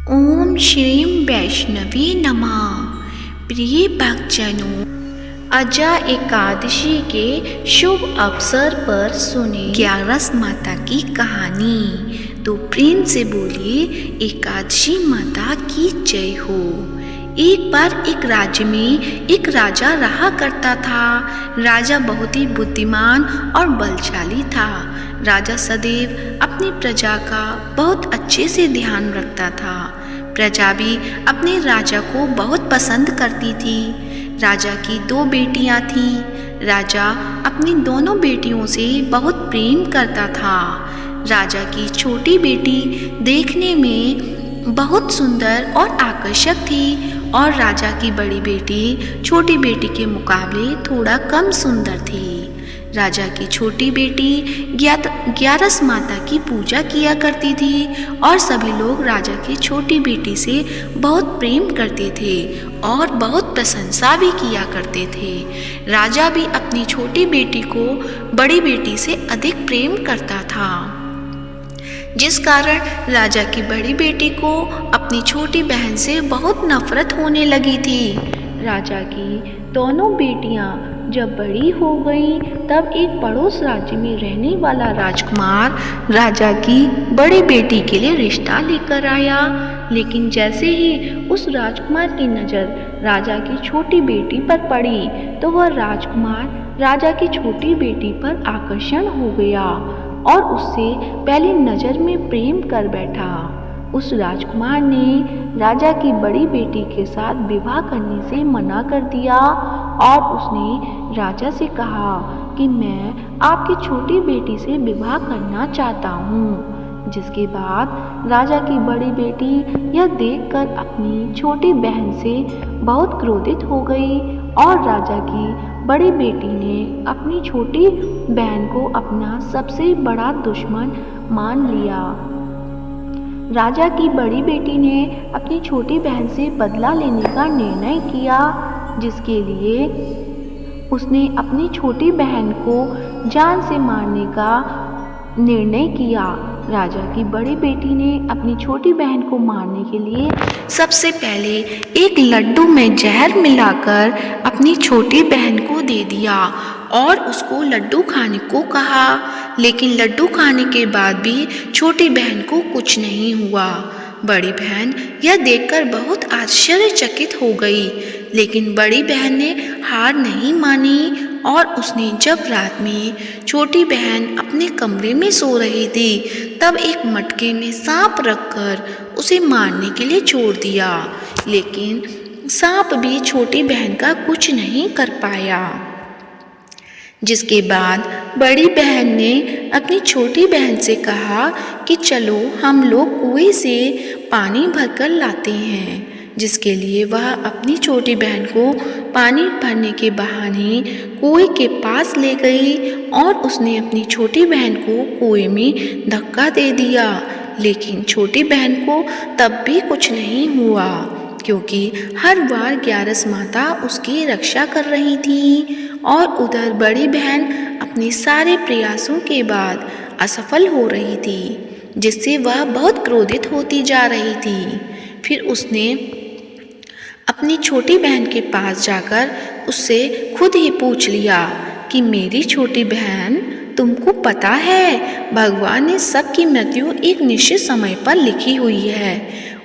ओम श्रीं वैष्णवी नमः। प्रिय भक्तजनों, अजा एकादशी के शुभ अवसर पर सुने ग्यारस माता की कहानी। तो प्रेम से बोलिए एकादशी माता की जय हो। एक बार एक राज्य में एक राजा रहा करता था। राजा बहुत ही बुद्धिमान और बलशाली था। राजा सदैव अपनी प्रजा का बहुत अच्छे से ध्यान रखता था। प्रजा भी अपने राजा को बहुत पसंद करती थी। राजा की 2 बेटियां थीं। राजा अपनी दोनों बेटियों से बहुत प्रेम करता था। राजा की छोटी बेटी देखने में बहुत सुंदर और आकर्षक थी और राजा की बड़ी बेटी छोटी बेटी के मुकाबले थोड़ा कम सुंदर थी। राजा की छोटी बेटी ग्यारस माता की पूजा किया करती थी और सभी लोग राजा की छोटी बेटी से बहुत प्रेम करते थे और बहुत प्रशंसा भी किया करते थे। राजा भी अपनी छोटी बेटी को बड़ी बेटी से अधिक प्रेम करता था, जिस कारण राजा की बड़ी बेटी को अपनी छोटी बहन से बहुत नफरत होने लगी थी। राजा की दोनों बेटियां जब बड़ी हो गईं, तब एक पड़ोस राज्य में रहने वाला राजकुमार राजा की बड़ी बेटी के लिए रिश्ता लेकर आया। लेकिन जैसे ही उस राजकुमार की नज़र राजा की छोटी बेटी पर पड़ी, तो वह राजकुमार राजा की छोटी बेटी पर आकर्षण हो गया और उससे पहली नज़र में प्रेम कर बैठा। उस राजकुमार ने राजा की बड़ी बेटी के साथ विवाह करने से मना कर दिया और उसने राजा से कहा कि मैं आपकी छोटी बेटी से विवाह करना चाहता हूँ। जिसके बाद राजा की बड़ी बेटी यह देखकर अपनी छोटी बहन से बहुत क्रोधित हो गई और राजा की बड़ी बेटी ने अपनी छोटी बहन को अपना सबसे बड़ा दुश्मन मान लिया। राजा की बड़ी बेटी ने अपनी छोटी बहन से बदला लेने का निर्णय किया, जिसके लिए उसने अपनी छोटी बहन को जान से मारने का निर्णय किया। राजा की बड़ी बेटी ने अपनी छोटी बहन को मारने के लिए सबसे पहले एक लड्डू में जहर मिलाकर अपनी छोटी बहन को दे दिया और उसको लड्डू खाने को कहा। लेकिन लड्डू खाने के बाद भी छोटी बहन को कुछ नहीं हुआ। बड़ी बहन यह देखकर बहुत आश्चर्यचकित हो गई, लेकिन बड़ी बहन ने हार नहीं मानी और उसने जब रात में छोटी बहन अपने कमरे में सो रही थी, तब एक मटके में सांप रखकर उसे मारने के लिए छोड़ दिया। लेकिन सांप भी छोटी बहन का कुछ नहीं कर पाया। जिसके बाद बड़ी बहन ने अपनी छोटी बहन से कहा कि चलो हम लोग कुएं से पानी भरकर लाते हैं। जिसके लिए वह अपनी छोटी बहन को पानी भरने के बहाने कुएं के पास ले गई और उसने अपनी छोटी बहन को कुएं में धक्का दे दिया। लेकिन छोटी बहन को तब भी कुछ नहीं हुआ, क्योंकि हर बार ग्यारस माता उसकी रक्षा कर रही थी और उधर बड़ी बहन अपने सारे प्रयासों के बाद असफल हो रही थी, जिससे वह बहुत क्रोधित होती जा रही थी। फिर उसने अपनी छोटी बहन के पास जाकर उससे खुद ही पूछ लिया कि मेरी छोटी बहन, तुमको पता है भगवान ने सबकी मृत्यु एक निश्चित समय पर लिखी हुई है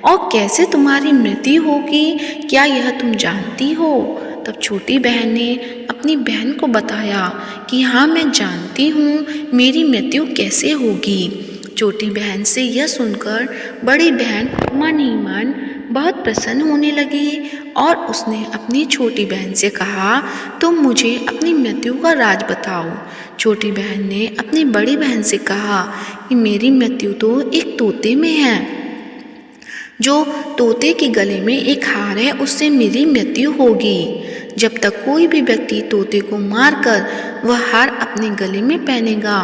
और कैसे तुम्हारी मृत्यु होगी, क्या यह तुम जानती हो? तब छोटी बहन ने अपनी बहन को बताया कि हाँ, मैं जानती हूँ मेरी मृत्यु कैसे होगी। छोटी बहन से यह सुनकर बड़ी बहन मन ही मन बहुत प्रसन्न होने लगी और उसने अपनी छोटी बहन से कहा, तुम मुझे अपनी मृत्यु का राज बताओ। छोटी बहन ने अपनी बड़ी बहन से कहा कि मेरी मृत्यु तो एक तोते में है। जो तोते के गले में एक हार है, उससे मेरी मृत्यु होगी। जब तक कोई भी व्यक्ति तोते को मारकर वह हार अपने गले में पहनेगा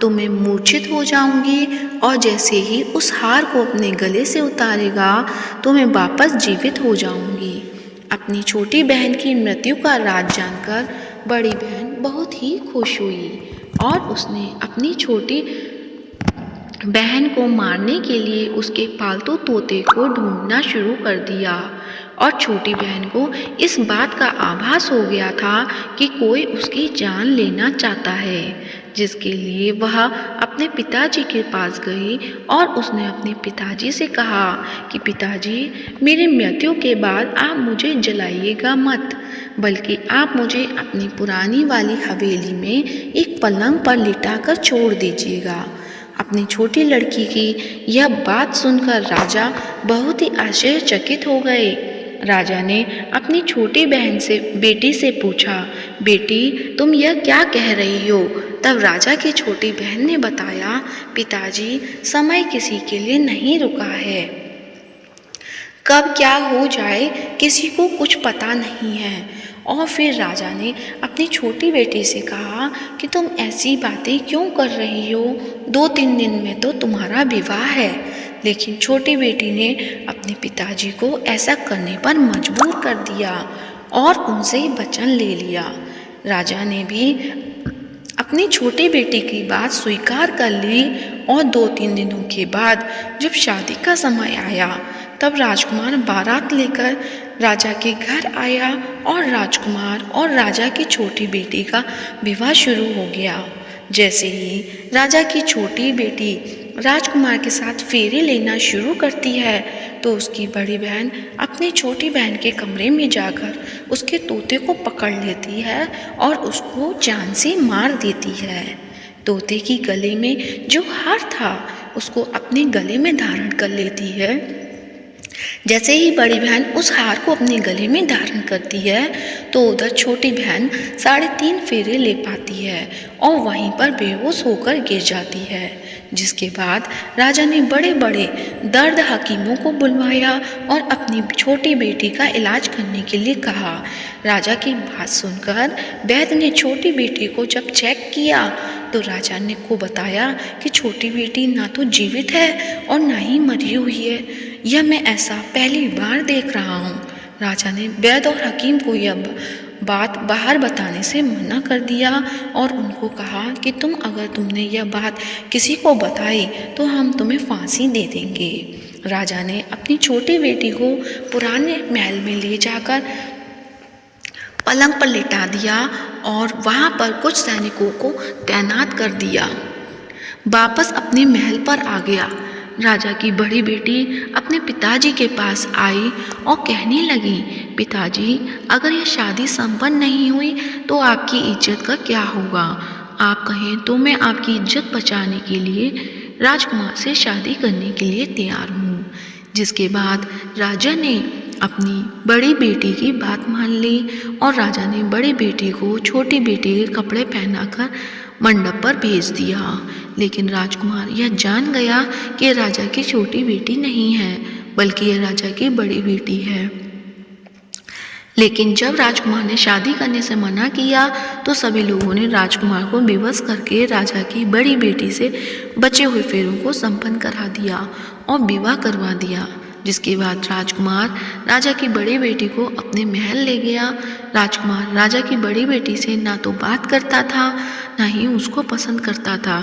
तो मैं मूर्छित हो जाऊंगी और जैसे ही उस हार को अपने गले से उतारेगा तो मैं वापस जीवित हो जाऊंगी। अपनी छोटी बहन की मृत्यु का राज जानकर बड़ी बहन बहुत ही खुश हुई और उसने अपनी छोटी बहन को मारने के लिए उसके पालतू तोते को ढूंढना शुरू कर दिया और छोटी बहन को इस बात का आभास हो गया था कि कोई उसकी जान लेना चाहता है, जिसके लिए वह अपने पिताजी के पास गई और उसने अपने पिताजी से कहा कि पिताजी, मेरी मृत्यु के बाद आप मुझे जलाइएगा मत, बल्कि आप मुझे अपनी पुरानी वाली हवेली में एक पलंग पर लिटाकर छोड़ दीजिएगा। अपनी छोटी लड़की की यह बात सुनकर राजा बहुत ही आश्चर्यचकित हो गए। राजा ने अपनी छोटी बेटी से पूछा, बेटी, तुम यह क्या कह रही हो? तब राजा की छोटी बहन ने बताया, पिताजी, समय किसी के लिए नहीं रुका है। कब क्या हो जाए किसी को कुछ पता नहीं है। और फिर राजा ने अपनी छोटी बेटी से कहा कि तुम ऐसी बातें क्यों कर रही हो? 2-3 दिन में तो तुम्हारा विवाह है। लेकिन छोटी बेटी ने अपने पिताजी को ऐसा करने पर मजबूर कर दिया और उनसे वचन ले लिया। राजा ने भी अपनी छोटी बेटी की बात स्वीकार कर ली और 2-3 दिनों के बाद जब शादी का समय आया तब राजकुमार बारात लेकर राजा के घर आया और राजकुमार और राजा की छोटी बेटी का विवाह शुरू हो गया। जैसे ही राजा की छोटी बेटी राजकुमार के साथ फेरे लेना शुरू करती है तो उसकी बड़ी बहन अपनी छोटी बहन के कमरे में जाकर उसके तोते को पकड़ लेती है और उसको जान से मार देती है। तोते की गले में जो हार था उसको अपने गले में धारण कर लेती है। जैसे ही बड़ी बहन उस हार को अपने गले में धारण करती है तो उधर छोटी बहन 3.5 फेरे ले पाती है और वहीं पर बेहोश होकर गिर जाती है। जिसके बाद राजा ने बड़े बड़े दर्द हकीमों को बुलवाया और अपनी छोटी बेटी का इलाज करने के लिए कहा। राजा की बात सुनकर वैद्य ने छोटी बेटी को जब चेक किया तो राजा ने को बताया कि छोटी बेटी ना तो जीवित है और ना ही मरी हुई है। यह मैं ऐसा पहली बार देख रहा हूँ। राजा ने वैद्य और हकीम को यह बात बाहर बताने से मना कर दिया और उनको कहा कि अगर तुमने यह बात किसी को बताई तो हम तुम्हें फांसी दे देंगे। राजा ने अपनी छोटी बेटी को पुराने महल में ले जाकर पलंग पर लिटा दिया और वहाँ पर कुछ सैनिकों को तैनात कर दिया। वापस अपने महल पर आ गया। राजा की बड़ी बेटी अपने पिताजी के पास आई और कहने लगी, पिताजी, अगर यह शादी संपन्न नहीं हुई तो आपकी इज्जत का क्या होगा? आप कहें तो मैं आपकी इज्जत बचाने के लिए राजकुमार से शादी करने के लिए तैयार हूँ। जिसके बाद राजा ने अपनी बड़ी बेटी की बात मान ली और राजा ने बड़ी बेटी को छोटी बेटी के कपड़े पहनाकर मंडप पर भेज दिया। लेकिन राजकुमार यह जान गया कि राजा की छोटी बेटी नहीं है बल्कि यह राजा की बड़ी बेटी है। लेकिन जब राजकुमार ने शादी करने से मना किया तो सभी लोगों ने राजकुमार को विवश करके राजा की बड़ी बेटी से बचे हुए फेरों को संपन्न करा दिया और विवाह करवा दिया। जिसके बाद राजकुमार राजा की बड़ी बेटी को अपने महल ले गया। राजकुमार राजा की बड़ी बेटी से ना तो बात करता था, ना ही उसको पसंद करता था,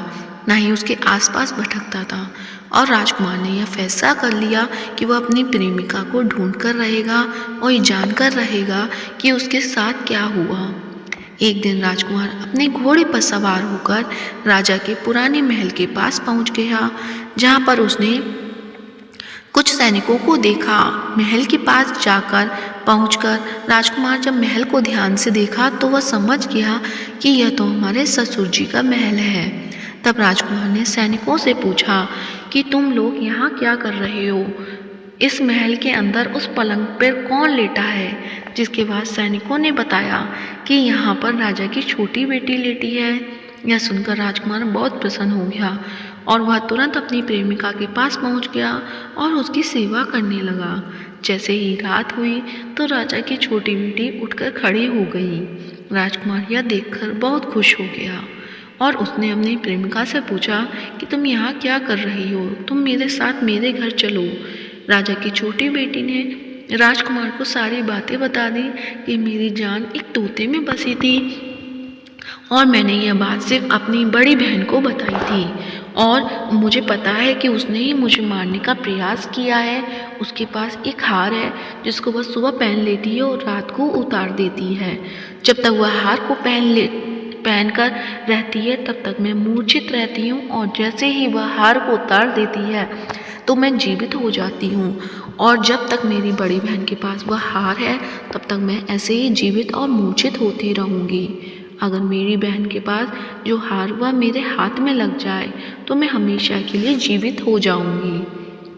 ना ही उसके आसपास भटकता था और राजकुमार ने यह फैसला कर लिया कि वह अपनी प्रेमिका को ढूंढ कर रहेगा और ये जानकर रहेगा कि उसके साथ क्या हुआ। एक दिन राजकुमार अपने घोड़े पर सवार होकर राजा के पुराने महल के पास पहुंच गया, जहां पर उसने कुछ सैनिकों को देखा। महल के पास जाकर पहुंचकर राजकुमार जब महल को ध्यान से देखा तो वह समझ गया कि यह तो हमारे ससुर जी का महल है। तब राजकुमार ने सैनिकों से पूछा कि तुम लोग यहाँ क्या कर रहे हो? इस महल के अंदर उस पलंग पर कौन लेटा है? जिसके बाद सैनिकों ने बताया कि यहाँ पर राजा की छोटी बेटी लेटी है। यह सुनकर राजकुमार बहुत प्रसन्न हो गया और वह तुरंत अपनी प्रेमिका के पास पहुंच गया और उसकी सेवा करने लगा। जैसे ही रात हुई तो राजा की छोटी बेटी उठकर खड़ी हो गई। राजकुमार यह देखकर बहुत खुश हो गया और उसने अपनी प्रेमिका से पूछा कि तुम यहाँ क्या कर रही हो? तुम मेरे साथ मेरे घर चलो। राजा की छोटी बेटी ने राजकुमार को सारी बातें बता दी कि मेरी जान एक तोते में बसी थी और मैंने यह बात सिर्फ अपनी बड़ी बहन को बताई थी और मुझे पता है कि उसने ही मुझे मारने का प्रयास किया है। उसके पास एक हार है जिसको वह सुबह पहन लेती है और रात को उतार देती है। जब तक वह हार को पहनकर रहती है तब तक मैं मूर्छित रहती हूँ, और जैसे ही वह हार को उतार देती है तो मैं जीवित हो जाती हूँ। और जब तक मेरी बड़ी बहन के पास वह हार है तब तक मैं ऐसे ही जीवित और मूर्छित होती रहूँगी। अगर मेरी बहन के पास जो हार वह मेरे हाथ में लग जाए तो मैं हमेशा के लिए जीवित हो जाऊँगी।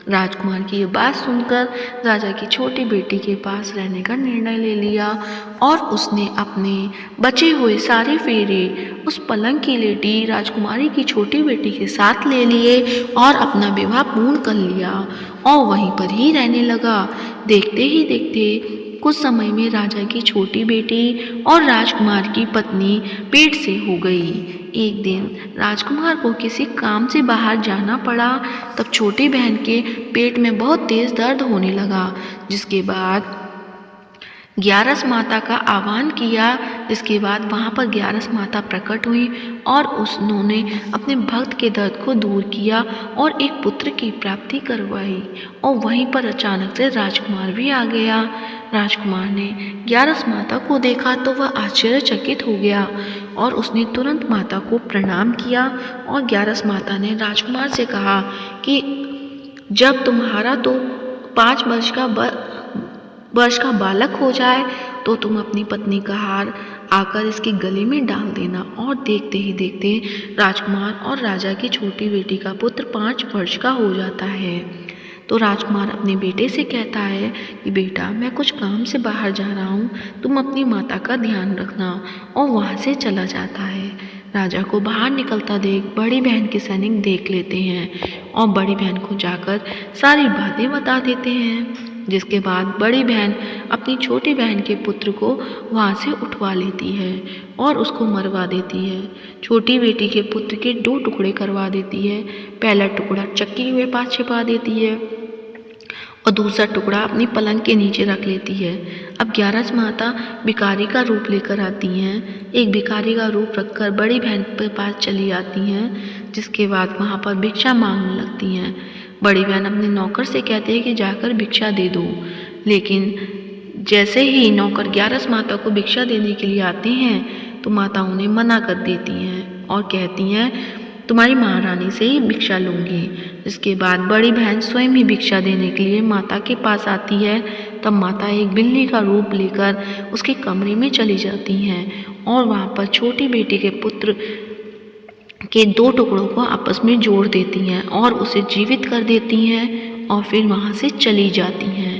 राजकुमार की ये बात सुनकर राजा की छोटी बेटी के पास रहने का निर्णय ले लिया, और उसने अपने बचे हुए सारे फेरे उस पलंग की लेटी राजकुमारी की छोटी बेटी के साथ ले लिए और अपना विवाह पूर्ण कर लिया और वहीं पर ही रहने लगा। देखते ही देखते कुछ समय में राजा की छोटी बेटी और राजकुमार की पत्नी पेट से हो गई। एक दिन राजकुमार को किसी काम से बाहर जाना पड़ा। तब छोटी बहन के पेट में बहुत तेज दर्द होने लगा, जिसके बाद ग्यारस माता का आह्वान किया। जिसके बाद वहाँ पर ग्यारस माता प्रकट हुई और उन्होंने अपने भक्त के दर्द को दूर किया और एक पुत्र की प्राप्ति करवाई। और वहीं पर अचानक से राजकुमार भी आ गया। राजकुमार ने ग्यारस माता को देखा तो वह आश्चर्यचकित हो गया और उसने तुरंत माता को प्रणाम किया। और ग्यारस माता ने राजकुमार से कहा कि जब तुम्हारा तो 5 वर्ष का बालक हो जाए तो तुम अपनी पत्नी का हार आकर इसके गले में डाल देना। और देखते ही देखते राजकुमार और राजा की छोटी बेटी का पुत्र 5 वर्ष का हो जाता है। तो राजकुमार अपने बेटे से कहता है कि बेटा, मैं कुछ काम से बाहर जा रहा हूँ, तुम अपनी माता का ध्यान रखना। और वहाँ से चला जाता है। राजा को बाहर निकलता देख बड़ी बहन के सैनिक देख लेते हैं और बड़ी बहन को जाकर सारी बातें बता देते हैं। जिसके बाद बड़ी बहन अपनी छोटी बहन के पुत्र को वहाँ से उठवा लेती है और उसको मरवा देती है। छोटी बेटी के पुत्र के 2 टुकड़े करवा देती है। पहला टुकड़ा चक्की के पास छिपा देती है और दूसरा टुकड़ा अपनी पलंग के नीचे रख लेती है। अब ग्यारस माता भिखारी का रूप लेकर आती हैं। एक भिखारी का रूप रखकर बड़ी बहन के पास चली आती हैं। जिसके बाद वहाँ पर भिक्षा मांगने लगती हैं। बड़ी बहन अपने नौकर से कहती है कि जाकर भिक्षा दे दो, लेकिन जैसे ही नौकर ग्यारस माता को भिक्षा देने के लिए आते हैं तो माता उन्हें मना कर देती हैं और कहती हैं तुम्हारी महारानी से ही भिक्षा लूँगी। इसके बाद बड़ी बहन स्वयं ही भिक्षा देने के लिए माता के पास आती है। तब माता एक बिल्ली का रूप लेकर उसके कमरे में चली जाती हैं और वहाँ पर छोटी बेटी के पुत्र के 2 टुकड़ों को आपस में जोड़ देती हैं और उसे जीवित कर देती हैं और फिर वहाँ से चली जाती हैं।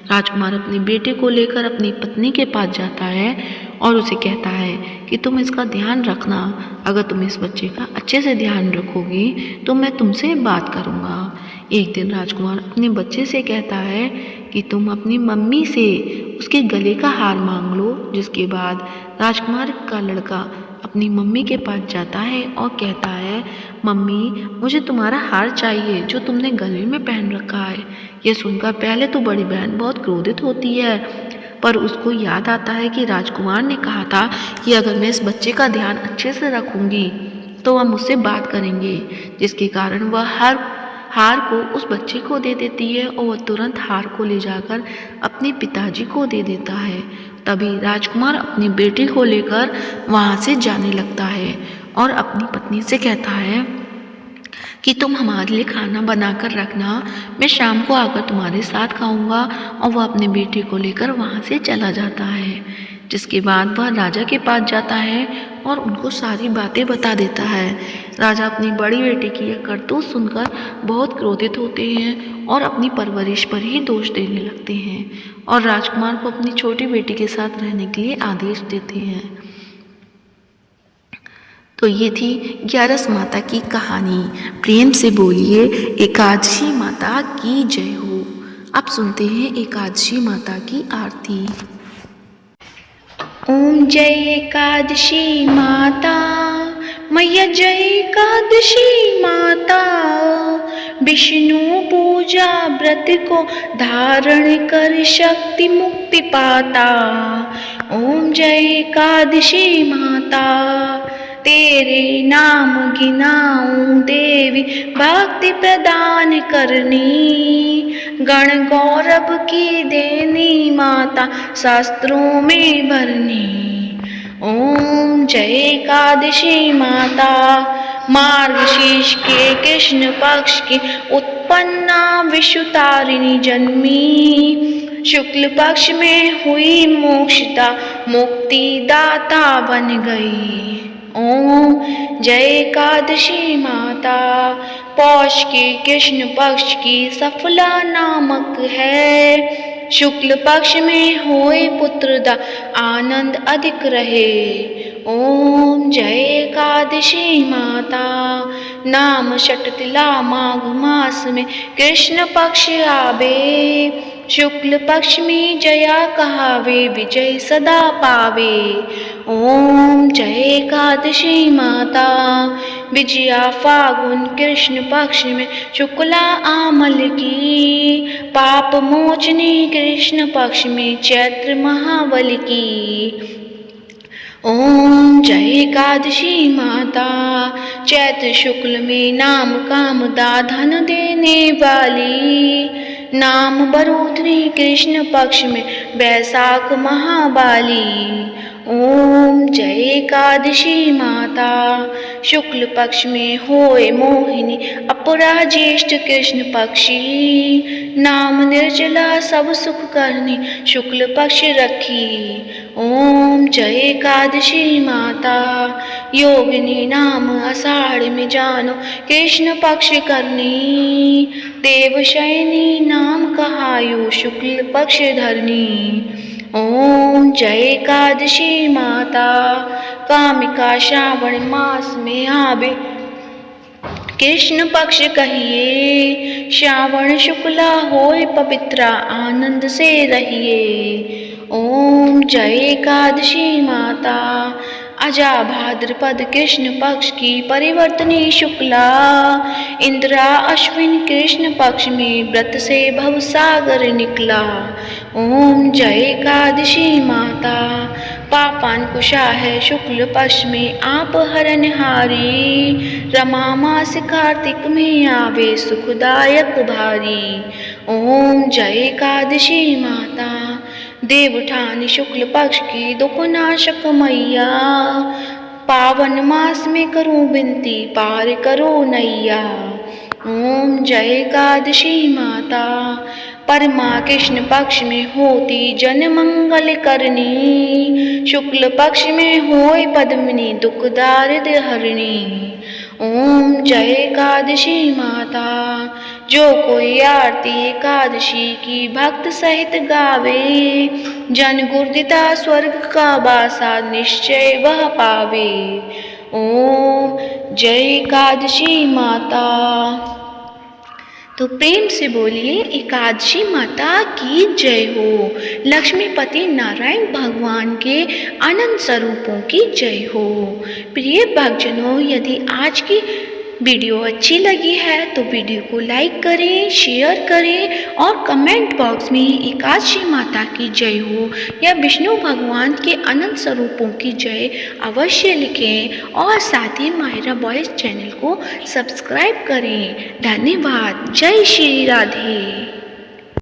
राजकुमार अपने बेटे को लेकर अपनी पत्नी के पास जाता है और उसे कहता है कि तुम इसका ध्यान रखना। अगर तुम इस बच्चे का अच्छे से ध्यान रखोगी तो मैं तुमसे बात करूँगा। एक दिन राजकुमार अपने बच्चे से कहता है कि तुम अपनी मम्मी से उसके गले का हार मांग लो। जिसके बाद राजकुमार का लड़का अपनी मम्मी के पास जाता है और कहता है मम्मी, मुझे तुम्हारा हार चाहिए जो तुमने गले में पहन रखा है। यह सुनकर पहले तो बड़ी बहन बहुत क्रोधित होती है, पर उसको याद आता है कि राजकुमार ने कहा था कि अगर मैं इस बच्चे का ध्यान अच्छे से रखूँगी तो वह मुझसे बात करेंगे। जिसके कारण वह हार को उस बच्चे को दे देती है और वह तुरंत हार को ले जाकर अपने पिताजी को दे देता है। तभी राजकुमार अपनी बेटी को लेकर वहाँ से जाने लगता है और अपनी पत्नी से कहता है कि तुम हमारे लिए खाना बनाकर रखना, मैं शाम को आकर तुम्हारे साथ खाऊंगा। और वह अपने बेटे को लेकर वहाँ से चला जाता है। जिसके बाद वह राजा के पास जाता है और उनको सारी बातें बता देता है। राजा अपनी बड़ी बेटी की यह करतूत सुनकर बहुत क्रोधित होते हैं और अपनी परवरिश पर ही दोष देने लगते हैं और राजकुमार को अपनी छोटी बेटी के साथ रहने के लिए आदेश देते हैं। तो ये थी ग्यारस माता की कहानी। प्रेम से बोलिए एकादशी माता की जय हो। अब सुनते हैं एकादशी माता की आरती। ओम जय एकादशी माता, मैया जय एकादशी माता। विष्णु पूजा व्रत को धारण कर शक्ति मुक्ति पाता। ओम जय एकादशी माता। तेरे नाम गिनाऊं देवी भक्ति प्रदान करनी। गण गौरव की देनी माता शास्त्रों में भरनी। ओम जय एकादशी माता मार्गशीर्ष के कृष्ण पक्ष की उत्पन्ना विश्वतारिणी जन्मी। शुक्ल पक्ष में हुई मोक्षता मुक्ति दाता बन गई। ओम जय एकादशी माता पौष के कृष्ण पक्ष की सफला नामक है। शुक्ल पक्ष में होए पुत्रदा आनंद अधिक रहे। ओम जय एकादशी माता नाम षटतिला माघ मास में कृष्ण पक्ष आवे। शुक्ल पक्ष में जया कहावे विजय सदा पावे। ओम जय एकादशी माता विजया फागुन कृष्ण पक्ष में शुक्ला आमल की। पाप मोचनी कृष्ण पक्ष में चैत्र महाबल की। ओम जय एकादशी माता चैत्र शुक्ल में नाम कामदा धन देने वाली। नाम बरूथनी कृष्ण पक्ष में बैसाख महाबाली। ओम जय एकादशी माता शुक्ल पक्ष में होए मोहिनी अपरा ज्येष्ठ कृष्ण पक्षी। नाम निर्जला सब सुख करनी शुक्ल पक्ष रखी। ओम जय एकादशी माता योगिनी नाम आषाढ़ में जानो कृष्ण पक्ष करनी। देवशयनी नाम कहायो शुक्ल पक्ष धरनी। ओम जय एकादशी माता कामिका श्रावण मास में आवे कृष्ण पक्ष कहिए। श्रावण शुक्ला होए पवित्रा आनंद से रहिए। ओम जय एकादशी माता अजा भाद्रपद कृष्ण पक्ष की परिवर्तनी शुक्ला। इंद्रा अश्विन कृष्ण पक्ष में व्रत से भवसागर निकला। ओम जय एकादशी माता पापांकुशा है शुक्ल पक्ष में आप हरनहारी। रमा मास कार्तिक में आवे सुखदायक भारी। ओम जय एकादशी माता देवठानी शुक्ल पक्ष की दुख नाशक मैया। पावन मास में करूं विनती पार करो नैया। ओम जय एकादशी माता परमा कृष्ण पक्ष में होती जन मंगल करनी। शुक्ल पक्ष में होए पद्मिनी दुख दारिद हरणी। ओम जय एकादशी माता जो कोई आरती एकादशी की भक्त सहित गावे। जन गुरुदिता स्वर्ग का वासा निश्चय वह पावे। ओम जय एकादशी माता। तो प्रेम से बोलिए एकादशी माता की जय हो। लक्ष्मीपति नारायण भगवान के अनंत स्वरूपों की जय हो। प्रिय भक्तजनों, यदि आज की वीडियो अच्छी लगी है तो वीडियो को लाइक करें, शेयर करें और कमेंट बॉक्स में एकादशी माता की जय हो या विष्णु भगवान के अनंत स्वरूपों की जय अवश्य लिखें और साथ ही माहिरा बॉयज चैनल को सब्सक्राइब करें। धन्यवाद। जय श्री राधे।